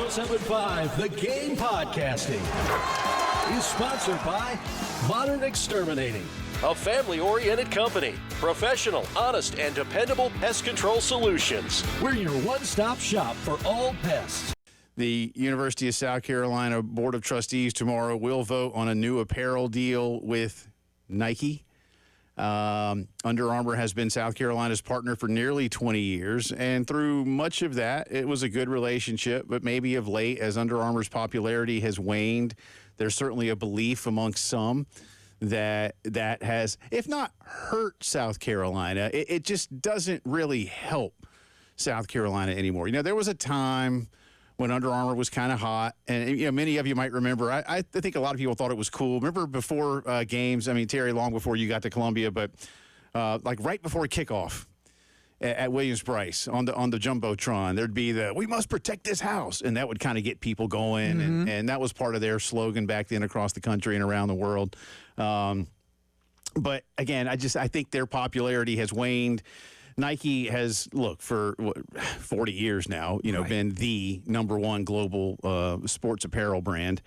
107.5 The Game Podcasting is sponsored by Modern Exterminating, a family-oriented company. Professional, honest, and dependable pest control solutions. We're your one-stop shop for all pests. The University of South Carolina Board of Trustees tomorrow will vote on a new apparel deal with Nike. Under Armour has been South Carolina's partner for nearly 20 years, and through much of that, it was a good relationship, but maybe of late, as Under Armour's popularity has waned, there's certainly a belief amongst some that has, if not hurt South Carolina, it just doesn't really help South Carolina anymore. You know, there was a time when Under Armour was kind of hot, and you know, many of you might remember. I think a lot of people thought it was cool. Remember before games? I mean, Terry, long before you got to Columbia, but like right before kickoff at Williams-Brice on the jumbotron, there'd be the "We must protect this house," and that would kind of get people going, and that was part of their slogan back then across the country and around the world. But again, I think their popularity has waned. Nike has, for 40 years now, been the number one global sports apparel brand.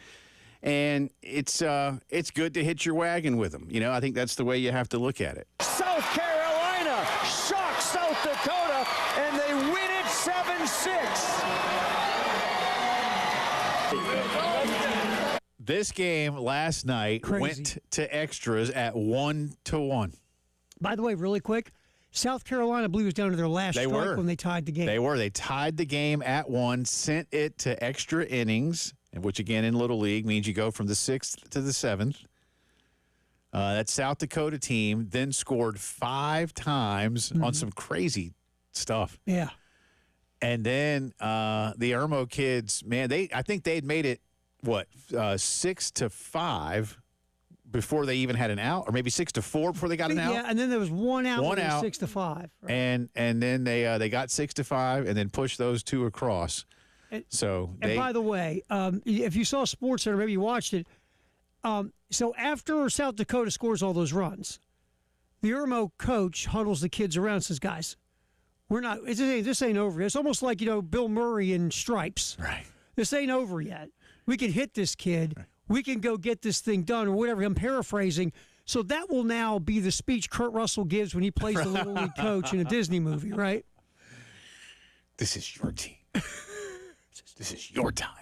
And it's good to hit your wagon with them. I think that's the way you have to look at it. South Carolina shocks South Dakota, and they win it 7-6. This game last night went to extras at 1-1. By the way, really quick, South Carolina, I believe, was down to their last strike when they tied the game. They were. They tied the game at 1, sent it to extra innings, which, again, in Little League means you go from the 6th to the 7th. That South Dakota team then scored 5 times on some crazy stuff. Yeah. And then the Irmo kids, man, I think they'd made it, 6-5 before they even had an out, or maybe 6-4 before they got an out. Yeah, and then there was one out. 6-5. Right? And then they got 6-5, and then pushed those 2 across. And by the way, if you saw SportsCenter, maybe you watched it. So after South Dakota scores all those runs, the Irmo coach huddles the kids around and says, "Guys, this ain't over yet." It's almost like Bill Murray in Stripes. Right. This ain't over yet. We can hit this kid. Right. We can go get this thing done, or whatever. I'm paraphrasing. So that will now be the speech Kurt Russell gives when he plays the Little League coach in a Disney movie, right? This is your team. This is your time.